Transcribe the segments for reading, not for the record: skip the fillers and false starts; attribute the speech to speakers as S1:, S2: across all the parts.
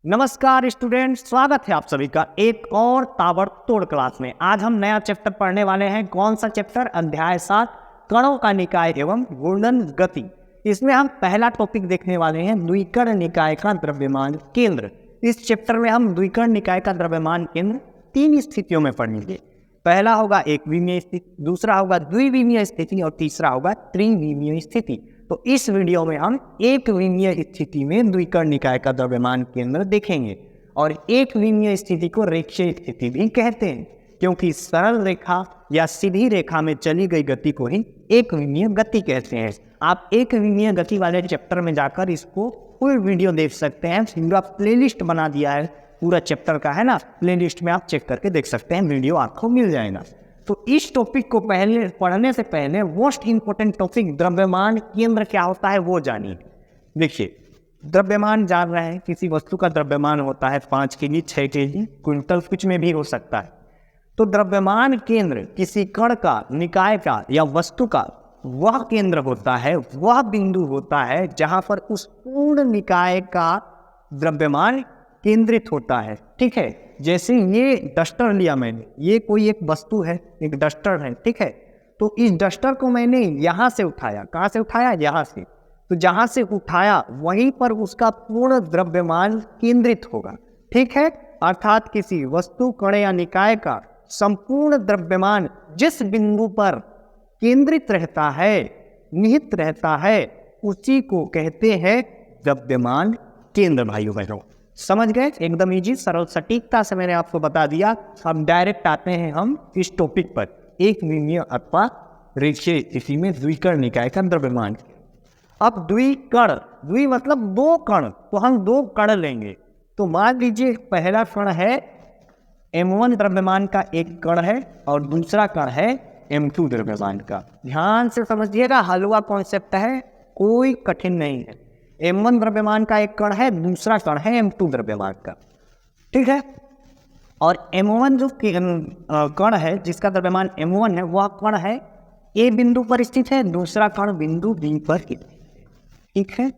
S1: नमस्कार स्टूडेंट, स्वागत है आप सभी का एक और ताबड़तोड़ क्लास में। आज हम नया चैप्टर पढ़ने वाले हैं। कौन सा चैप्टर? अध्याय 7, कणों का निकाय एवं घूर्णन गति। इसमें हम पहला टॉपिक देखने वाले हैं, द्विकर्ण निकाय का द्रव्यमान केंद्र। इस चैप्टर में हम द्विकर्ण निकाय का द्रव्यमान केंद्र 3 स्थितियों में पढ़ेंगे। पहला होगा एक विमीय स्थिति, दूसरा होगा द्विविमीय स्थिति और तीसरा होगा त्रिविमीय स्थिति। तो इस वीडियो में हम एक विमीय स्थिति में द्विकर्ण निकाय का द्रव्यमान केंद्र देखेंगे। और एक विमीय स्थिति को रेखीय स्थिति भी कहते हैं, क्योंकि सरल रेखा या सीधी रेखा में चली गई गति को ही एक विमीय गति कहते हैं। आप एक विमीय गति वाले चैप्टर में जाकर इसको फुल वीडियो देख सकते हैं। पूरा प्लेलिस्ट बना दिया है, पूरा चैप्टर का है ना, प्लेलिस्ट में आप चेक करके देख सकते हैं, वीडियो आपको मिल जाएगा। तो इस टॉपिक को पहले पढ़ने से पहले मोस्ट इंपोर्टेंट टॉपिक द्रव्यमान केंद्र क्या होता है वो जानिए। देखिए, द्रव्यमान जान रहे हैं, किसी वस्तु का द्रव्यमान होता है 5 केजी, 6 केजी, क्विंटल, कुछ में भी हो सकता है। तो द्रव्यमान केंद्र किसी कण का, निकाय का या वस्तु का वह केंद्र होता है, वह बिंदु होता है जहां पर उस पूर्ण निकाय का द्रव्यमान केंद्रित होता है। ठीक है, जैसे ये डस्टर लिया मैंने, ये कोई एक वस्तु है, एक डस्टर है, ठीक है। तो इस डस्टर को मैंने यहाँ से उठाया, कहाँ से उठाया? यहाँ से। तो जहाँ से उठाया वहीं पर उसका पूर्ण द्रव्यमान केंद्रित होगा। ठीक है, अर्थात किसी वस्तु, कण या निकाय का संपूर्ण द्रव्यमान जिस बिंदु पर केंद्रित रहता है, निहित रहता है, उसी को कहते हैं द्रव्यमान केंद्र। भाइयों बहनों, समझ गए? एकदम इजी, सरल, सटीकता से मैंने आपको बता दिया। अब डायरेक्ट आते हैं हम इस टॉपिक पर, एक विमीय अथवा रेखीय स्थिति में द्विकर्ण निकाय का द्रव्यमान। अब द्विकर्ण, द्वि मतलब 2 कण, तो हम 2 कण लेंगे। तो मान लीजिए पहला कण है m1 द्रव्यमान का एक कण है और दूसरा कण है m2 द्रव्यमान का। ध्यान से समझिएगा, हलवा कॉन्सेप्ट है, कोई कठिन नहीं है। m1 द्रव्यमान का एक कण है, दूसरा कण है m2 द्रव्यमान का। ठीक है, और m1 जो कण है जिसका द्रव्यमान m1 है, वह कण है a बिंदु पर स्थित है, दूसरा कण बिंदु b पर स्थित है। ठीक है,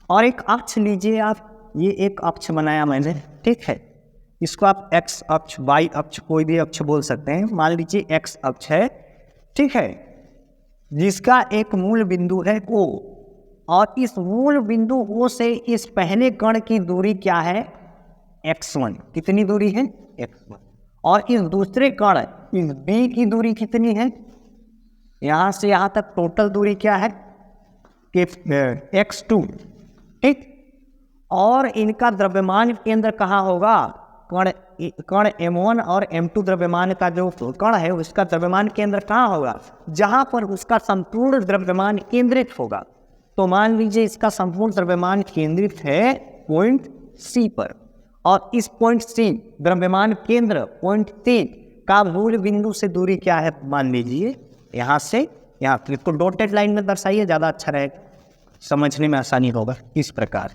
S1: और एक अक्ष लीजिए आप, ये एक अक्ष बनाया मैंने, ठीक है। इसको आप x अक्ष, y अक्ष, कोई भी अक्ष बोल सकते हैं। मान लीजिए x अक्ष है, ठीक है, जिसका एक मूल बिंदु है O, और इस मूल बिंदु O से इस पहले कण की दूरी क्या है? x1। कितनी दूरी है? x1। और इस दूसरे कण, इस B की दूरी कितनी है? यहां से यहां तक टोटल दूरी क्या है? x2। ठीक, और इनका द्रव्यमान केंद्र कहाँ होगा? कण m1 और m2 द्रव्यमान का जो कण है उसका द्रव्यमान केंद्र कहाँ होगा? जहां पर उसका संपूर्ण द्रव्यमान केंद्रित होगा। तो मान लीजिए इसका संपूर्ण द्रव्यमान केंद्रित है पॉइंट C पर, और इस पॉइंट C, द्रव्यमान केंद्र पॉइंट C का मूल बिंदु से दूरी क्या है? मान लीजिए यहाँ से यहाँ, इसको डॉटेड लाइन में दर्शाइए, ज़्यादा अच्छा रहेगा, समझने में आसानी होगा। इस प्रकार,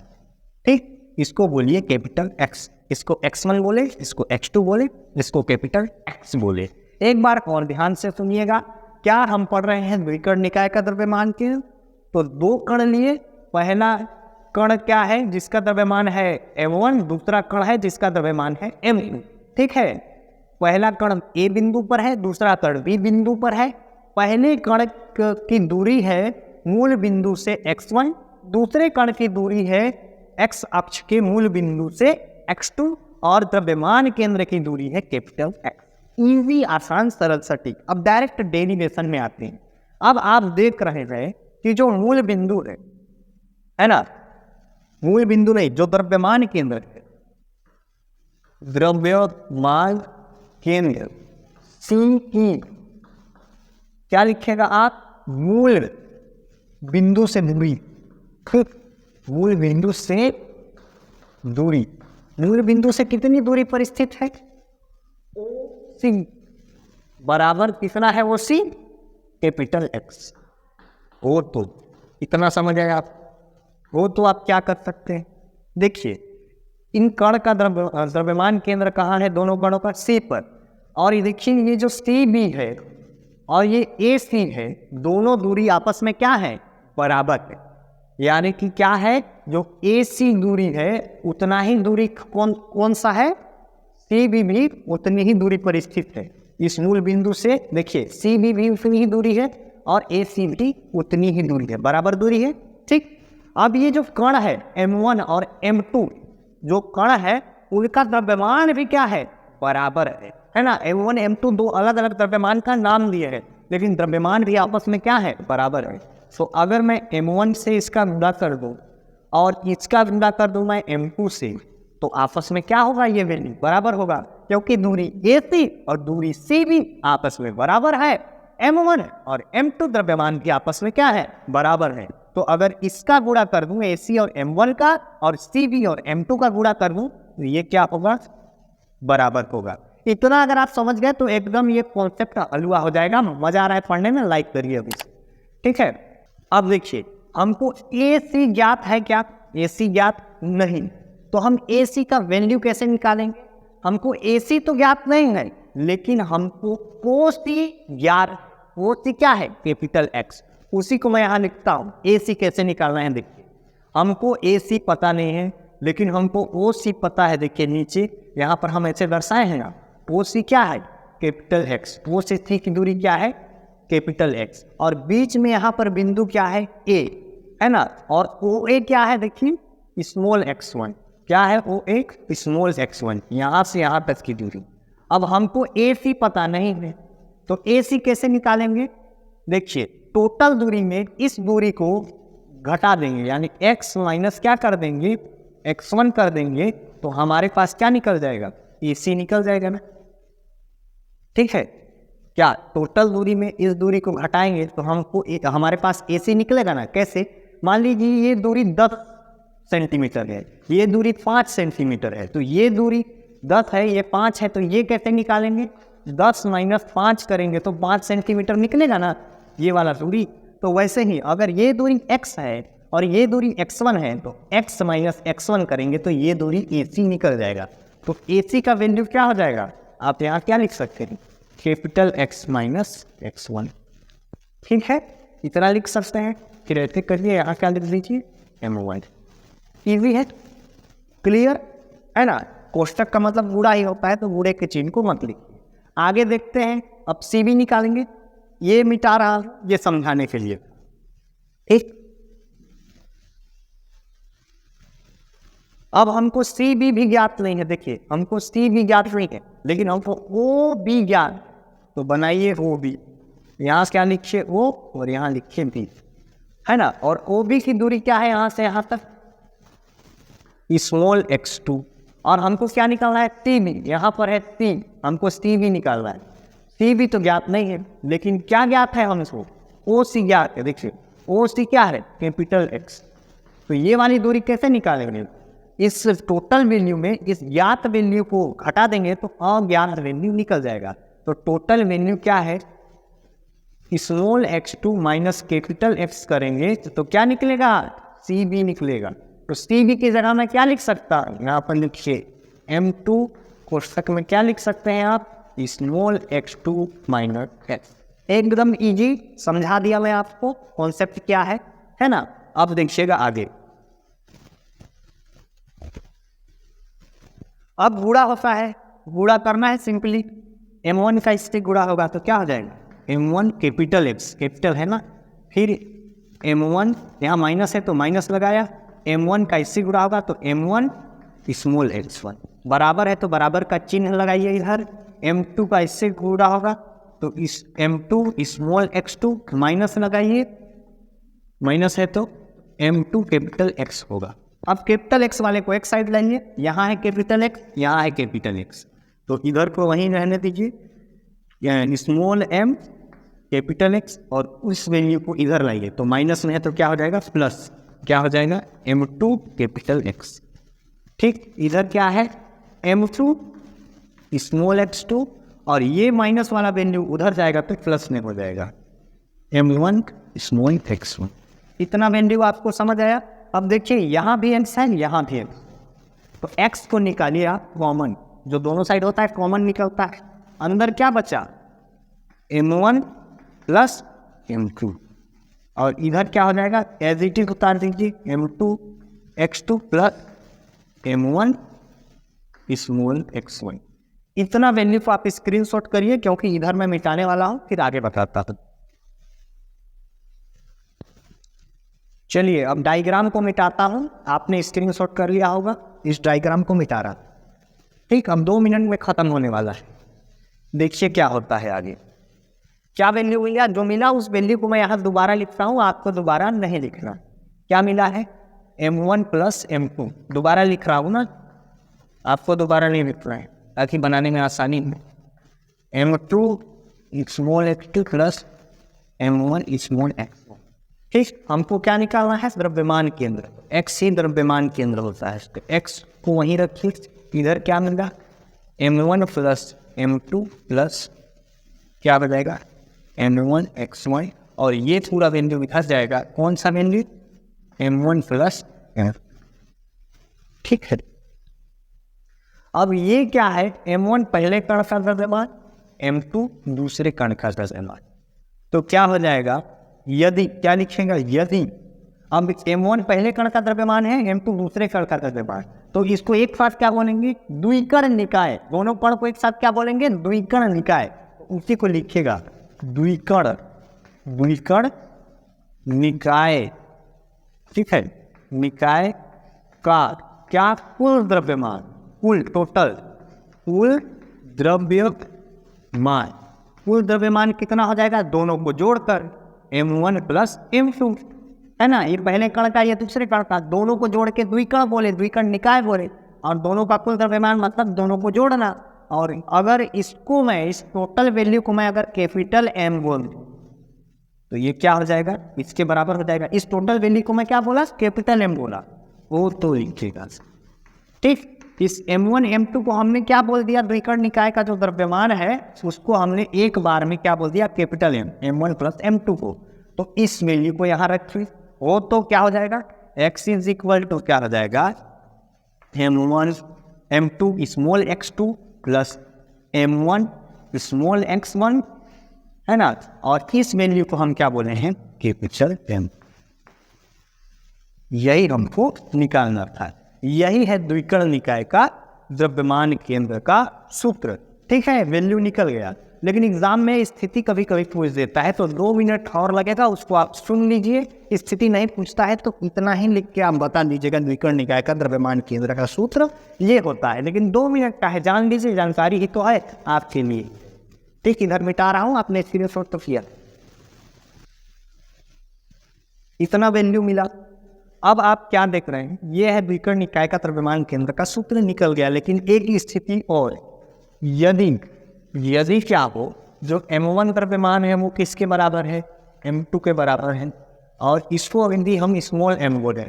S1: ठीक, इसको बोलिए कैपिटल X, इसको x1 बोले, इसको x2 बोले, इसको कैपिटल X बोले। एक बार और ध्यान से सुनिएगा, क्या हम पढ़ रहे हैं? द्विकर्ण निकाय का द्रव्यमान केंद्र। तो 2 कण लिए, पहला कण क्या है? जिसका द्रव्यमान है m1, दूसरा कण है जिसका द्रव्यमान है m2। ठीक है, पहला कण A बिंदु पर है, दूसरा कण B बिंदु पर है। पहले कण की दूरी है मूल बिंदु से x1, दूसरे कण की दूरी है x अक्ष के मूल बिंदु से x2, और द्रव्यमान केंद्र की दूरी है कैपिटल X। इजी, आसान, सरल, सटीक। अब डायरेक्ट डेरिवेशन में आते हैं। अब आप देख रहे हैं कि जो मूल बिंदु है ना, मूल बिंदु नहीं, जो द्रव्यमान केंद्र है, द्रव्यमान केंद्र C की क्या लिखेगा आप? मूल बिंदु से दूरी। मूल बिंदु से दूरी, मूल बिंदु से कितनी दूरी पर स्थित है? OC बराबर कितना है? वो C कैपिटल X। वो तो इतना समझ आए आप? वो तो आप क्या कर सकते हैं? देखिए, इन कण का द्रव्यमान केंद्र कहाँ है? दोनों कणों का C पर। और ये देखिए, ये जो CB है और ये AC है, दोनों दूरी आपस में क्या है? बराबर है। यानी कि क्या है? जो AC दूरी है उतना ही दूरी कौन सा है, CB भी उतनी ही दूरी पर स्थित है। इस मूल बिंदु से देखिए CB भी उतनी ही दूरी है और AC भी उतनी ही दूरी है, बराबर दूरी है। ठीक, अब ये जो कण है M1 और M2 जो कण है उनका द्रव्यमान भी क्या है, बराबर है ना। M1 M2 दो अलग अलग द्रव्यमान का नाम दिए हैं, लेकिन द्रव्यमान भी आपस में क्या है, बराबर है। सो अगर मैं M1 से इसका गुणा कर दूं और इसका गुणा कर दूं मैं M2 से, तो आपस में क्या होगा, ये वैल्यू बराबर होगा, क्योंकि दूरी AC और दूरी CB आपस में बराबर है। M1 और M2 द्रव्यमान की आपस में क्या है, बराबर है। तो अगर इसका गुणा कर दूं AC और M1 का और CB और M2 का गुणा कर दूं तो ये क्या होगा, बराबर होगा। इतना अगर आप समझ गए तो एकदम ये कॉन्सेप्ट हलवा हो जाएगा। मजा आ रहा है पढ़ने में, लाइक करिए अभी से। ठीक है, अब देखिए हमको AC ज्ञात है क्या, AC ज्ञात नहीं, तो हम AC का वैल्यू कैसे निकालेंगे। हमको AC तो ज्ञात नहीं है, लेकिन हमको कोसी ज्ञात, कोसी क्या है, कैपिटल X, उसी को मैं यहाँ लिखता हूँ। AC कैसे निकालना है देखिए, हमको AC पता नहीं है लेकिन हमको OC पता है। देखिए नीचे यहाँ पर हम ऐसे दर्शाए हैं ना, OC क्या है, कैपिटल X, O से C की दूरी क्या है, कैपिटल X, और बीच में यहाँ पर बिंदु क्या है, A है ना, और OA क्या है, देखिए स्मॉल x1, क्या है OA, स्मॉल x1, यहाँ से यहाँ तक की दूरी। अब हमको AC पता नहीं है, तो AC कैसे निकालेंगे, देखिए टोटल दूरी में इस दूरी को घटा देंगे, यानी x माइनस क्या कर देंगे, x1 कर देंगे, तो हमारे पास क्या निकल जाएगा, AC निकल जाएगा ना। ठीक है, क्या टोटल दूरी में इस दूरी को घटाएंगे तो हमको हमारे पास AC निकलेगा ना। कैसे, मान लीजिए ये दूरी 10 सेंटीमीटर है, ये दूरी 5 सेंटीमीटर है, तो ये दूरी 10 है, ये 5 है, तो ये कैसे निकालेंगे, 10 माइनस 5 करेंगे तो 5 सेंटीमीटर निकलेगा ना ये वाला दूरी। तो वैसे ही अगर ये दूरी x है और ये दूरी x1 है, तो x माइनस x1 करेंगे तो ये दूरी AC निकल जाएगा। तो AC का वैल्यू क्या हो जाएगा, आप यहाँ क्या लिख सकते हैं, कैपिटल X माइनस x1। ठीक है, इतना लिख सकते हैं। फिर ऐसे करिए, यहाँ क्या लिख दीजिए, M1। इजी है, क्लियर है ना। कोष्टक का मतलब बूढ़ा ही होता है, तो बूढ़े के चिन्ह को मत लिखिए। आगे देखते हैं, अब CB निकालेंगे, ये मिटा रहा ये समझाने के लिए। ठीक, अब हमको CB भी ज्ञात नहीं है, देखिए हमको CB ज्ञात नहीं है, लेकिन हमको OB ज्ञात, तो बनाइए OB, यहाँ से क्या लिखिए O और यहाँ लिखिए B, है ना। और OB की दूरी क्या है, यहाँ से यहाँ तक स्मॉल x2, और हमको क्या निकालना है, CB, यहाँ पर है C, हमको CB निकालना है। CB तो ज्ञात नहीं है, लेकिन क्या ज्ञात है हमको, OC ज्ञात है। देखिए OC क्या है, कैपिटल X। तो ये वाली दूरी कैसे निकालेंगे, इस टोटल वैल्यू में इस ज्ञात वैल्यू को घटा देंगे तो अज्ञात वैल्यू निकल जाएगा। तो टोटल वैल्यू क्या है, small x2 minus capital X करेंगे तो क्या निकलेगा, CB निकलेगा। तो CB की जगह मैं क्या लिख सकता हूँ, यहाँ पर लिखिए M2, कोष्टक में क्या लिख सकते हैं आप, स्मॉल x2 माइनस x। एकदम इजी समझा दिया मैं आपको, कॉन्सेप्ट क्या है ना। अब देखिएगा आगे, अब गुणा होता है, गुणा करना है सिंपली, M1 का इससे गुणा होगा तो क्या हो जाएगा, M1 कैपिटल X, कैपिटल है ना, फिर M1 यहाँ माइनस है तो माइनस लगाया, M1 का इससे गुणा होगा तो M1 स्मॉल x1, बराबर है तो बराबर का चिन्ह लगाइए इधर। M2 का इससे गुणा होगा तो इस M2 स्मॉल x2 माइनस लगाइए, माइनस है तो M2 कैपिटल X होगा। अब कैपिटल X वाले को एक साइड लाइए, यहाँ है कैपिटल X, यहाँ है कैपिटल X, तो इधर को वहीं रहने दीजिए, स्मॉल m कैपिटल X, और उस वैल्यू को इधर लाइए, तो माइनस में है तो क्या हो जाएगा, प्लस, क्या हो जाएगा, M2 कैपिटल X। ठीक, इधर क्या है, M2 स्मॉल x2, और ये माइनस वाला वैल्यू उधर जाएगा तो प्लस में हो जाएगा, M1 स्मॉल x1। इतना वैल्यू आपको समझ आया। अब देखिए यहाँ भी x है, यहाँ भी x, तो x को निकालिए आप कॉमन, जो दोनों साइड होता है कॉमन निकलता है, अंदर क्या बचा, M1 प्लस M2, और इधर क्या हो जाएगा, एज इट इज उतार दीजिए, M2 x2 plus m1 small x1। इतना वैल्यू को आप स्क्रीनशॉट करिए, क्योंकि इधर मैं मिटाने वाला हूं, फिर आगे बताता हूं। चलिए अब डायग्राम को मिटाता हूं। आपने स्क्रीनशॉट कर लिया होगा, इस डायग्राम को मिटा रहा। ठीक, अब 2 मिनट में खत्म होने वाला है। देखिए क्या होता है आगे। क्या वैल्यू मिला? जो मिला उस वैल्यू को मैं यहाँ दोबारा लिखता हूँ, आपको दोबारा नहीं लिखना। क्या मिला है? m1 plus m2। दोबारा लिख रहा हूँ ना, आपको दोबारा नहीं लिखना है ताकि बनाने में आसानी हो। m2 small x2 plus m1 small x1। ठीक, हमको क्या निकालना है? द्रव्यमान केंद्र। x ही द्रव्यमान केंद्र होता है, तो x को वहीं रखिए। इधर क्या मिला? m1 प्लस m2 प्लस क्या बनेगा? m1 x1, और ये पूरा वैल्यू इधर जाएगा। कौन सा वैल्यू? m1 plus m। ठीक है, अब ये क्या है? m1 पहले कण का द्रव्यमान, m2 दूसरे कण का द्रव्यमान। तो क्या हो जाएगा? यदि, क्या लिखेगा? यदि, अब m1 पहले कण का द्रव्यमान है, m2 दूसरे कण का द्रव्यमान, तो इसको एक साथ क्या बोलेंगे? द्विकण निकाय। दोनों कण को एक साथ क्या बोलेंगे? द्विकण निकाय। उसी को लिखेगा द्विकण, द्विकण निकाय। ठीक है, निकाय का क्या? कुल द्रव्यमान, कुल टोटल, कुल द्रव्यमान। कुल द्रव्यमान कितना हो जाएगा? दोनों को जोड़कर m1 प्लस m2, है ना। ये पहले कण का, ये दूसरे कण का, दोनों को जोड़ के द्विकण बोले, द्विकण निकाय बोले। और दोनों का कुल द्रव्यमान मतलब दोनों को जोड़ना। और अगर इसको मैं, इस टोटल वैल्यू को मैं अगर कैपिटल M बोल दूं, तो ये क्या हो जाएगा? इसके बराबर हो जाएगा। इस टोटल वैल्यू को मैं क्या बोला? कैपिटल M बोला, वो तो लिखिएगा। ठीक, इस m1 m2 को हमने क्या बोल दिया? द्विकण निकाय का जो द्रव्यमान है उसको हमने एक बार में क्या बोल दिया? Capital M, m1 plus m2 को। तो इस वैल्यू को यहाँ रखिए, वो तो क्या हो जाएगा? x इज इक्वल टू क्या हो जाएगा? m1 m2 small x2 plus m1 small x1, है ना। और इस वैल्यू को हम क्या बोले हैं? Capital M। यही हमको निकालना था। यही है द्विकण निकाय का द्रव्यमान केंद्र का सूत्र। ठीक है, वैल्यू निकल गया। लेकिन एग्जाम में स्थिति कभी कभी पूछ देता है, तो 2 मिनट और लगेगा, उसको आप सुन लीजिए। स्थिति नहीं पूछता है तो इतना ही लिख के आप बता दीजिएगा, द्विकण निकाय का द्रव्यमान केंद्र का सूत्र ये होता है। लेकिन 2 मिनट का है, जान लीजिए, जानकारी ही तो है आपके लिए। ठीक, इधर मिटा रहा हूं, आपने स्क्रीनशॉट तो किया। इतना वैल्यू मिला। अब आप क्या देख रहे हैं? ये है द्विकण निकाय का द्रव्यमान केंद्र का सूत्र निकल गया। लेकिन एक स्थिति और, यदि क्या हो, जो m1 द्रव्यमान है वो किसके बराबर है? m2 के बराबर है। और इसको यदि हम स्मॉल m बोले,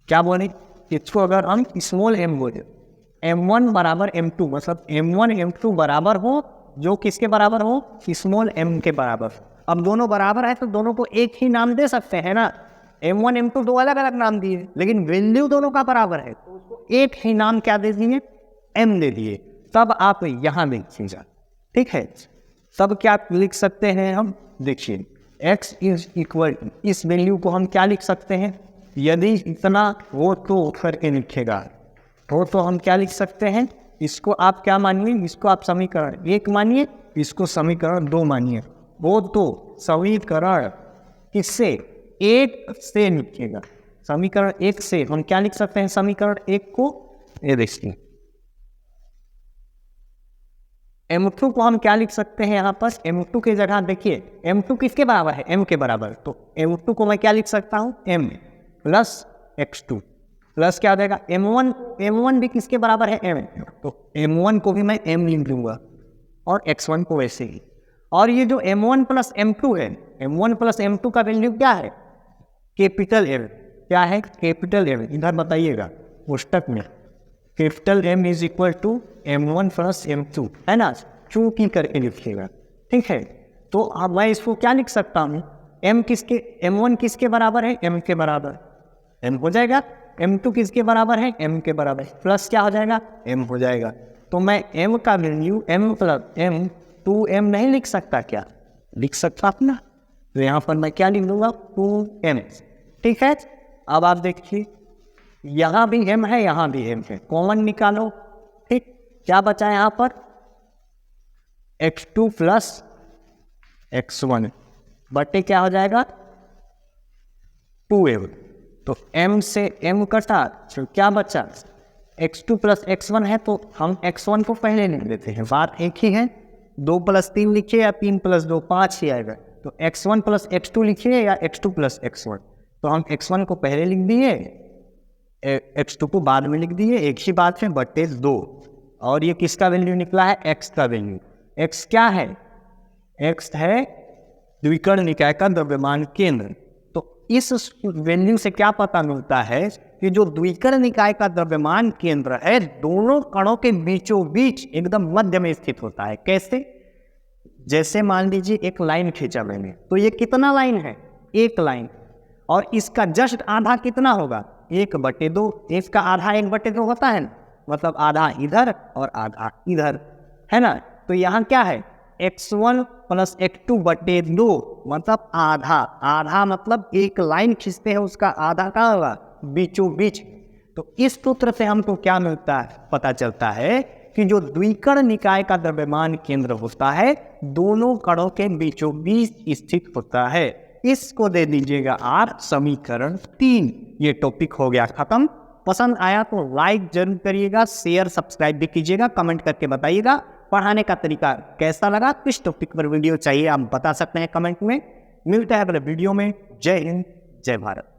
S1: क्या बोले? इसको अगर हम स्मॉल m बोले, m1 बराबर m2, मतलब m1 m2 बराबर हो, जो किसके बराबर हो? स्मॉल m के बराबर। अब दोनों बराबर है तो दोनों को एक ही नाम दे सकते हैं ना। m1 m2 दो अलग अलग नाम दिए, लेकिन वैल्यू दोनों का बराबर है, तो उसको एक ही नाम क्या दे दिए? m दे दिए। तब आप यहाँ देखिएगा। ठीक है, तब क्या लिख सकते हैं हम? देखिए, x इज इक्वल, इस वैल्यू को हम क्या लिख सकते हैं? यदि इतना हो तो करके लिखेगा, तो हम क्या लिख सकते हैं? इसको आप क्या मानिए? इसको आप समीकरण 1 मानिए, इसको समीकरण 2 मानिए। वो तो समीकरण किससे? 1 से लिखिएगा। समीकरण 1 से हम क्या लिख सकते हैं? समीकरण 1 को, ये देखिए, m2 को हम क्या लिख सकते हैं? यहाँ पर m2 की जगह देखिए, m2 किसके बराबर है? m के बराबर। तो m2 को मैं क्या लिख सकता हूँ? m प्लस x2 प्लस क्या हो जाएगा? m1 भी किसके बराबर है? m। तो m1 को भी मैं m लिख दूंगा और x1 को वैसे ही। और ये जो m1 प्लस m2 है, m1 प्लस m2 का वैल्यू क्या है? Capital M। क्या है? Capital M। इधर बताइएगा पुस्तक में, capital M is equal to m1 plus m2, है ना। चूंकि करके लिखिएगा। ठीक है, तो अब मैं इसको क्या लिख सकता हूँ? m1 किसके बराबर है? m के बराबर। m हो जाएगा। m2 किसके बराबर है? m के बराबर। प्लस क्या हो जाएगा? m हो जाएगा। तो मैं m का value m plus m 2m नहीं लिख सकता क्या? लिख सकता अपना। तो यहाँ पर मैं क्या लिख दूंगा? 2m। ठीक है, अब आप देखिए, यहाँ भी m है, यहाँ भी m है, कॉमन निकालो। ठीक, क्या बचा यहाँ पर, x2 प्लस x1 बटे क्या हो जाएगा 2m। तो m से m कटा तो क्या बचा, x2 प्लस x1 है, तो हम x1 को पहले लिख देते हैं, बात एक ही है। 2 प्लस 3 लिखिए या 3 प्लस 2 5 ही आएगा। तो x1 प्लस x2 लिखिए या x2 प्लस x1। तो हम x1 को पहले लिख दिए, x2 को बाद में लिख दिए, एक ही बात है, बटे 2। और ये किसका वैल्यू निकला है, x का वैल्यू। x क्या है, x है द्विकर्ण निकाय का द्रव्यमान केंद्र। तो इस वैल्यू से क्या पता मिलता है कि जो द्विकर्ण निकाय का द्रव्यमान केंद्र है दोनों कणों के बीचों बीच एकदम मध्य में स्थित होता है। कैसे, जैसे मान लीजिए एक लाइन खींचा मैंने, तो ये कितना लाइन है, एक लाइन, और इसका जस्ट आधा कितना होगा, 1/2। इसका आधा 1/2 होता है ना, मतलब आधा इधर और आधा इधर, है ना। तो यहाँ क्या है, x1 प्लस x2/2, मतलब आधा। आधा मतलब एक लाइन खींचते हैं उसका आधा का होगा बीचों बीच। तो इस सूत्र से हमको क्या मिलता है, पता चलता है कि जो द्विकर्ण निकाय का द्रव्यमान केंद्र होता है दोनों कणों के बीचों बीच स्थित होता है। इसको दे दीजिएगा R, समीकरण 3। ये टॉपिक हो गया खत्म। पसंद आया तो लाइक जरूर करिएगा, शेयर सब्सक्राइब भी कीजिएगा, कमेंट करके बताइएगा पढ़ाने का तरीका कैसा लगा। किस टॉपिक पर वीडियो चाहिए आप बता सकते हैं कमेंट में। मिलता है अगले वीडियो में। जय हिंद, जय भारत।